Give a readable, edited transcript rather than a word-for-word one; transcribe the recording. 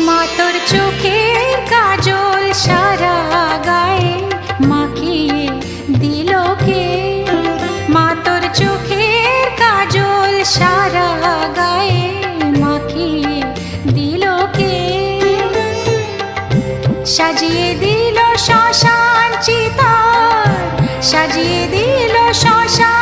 মা তোর চোখের কাজল সারা গায়ে মাখিয়ে দিল কে? মা তোর চোখের কাজল সারা গায়ে মাখিয়ে দিল কে? সাজিয়ে দিল শ্মশান চিতার, সাজিয়ে দিল শ্মশান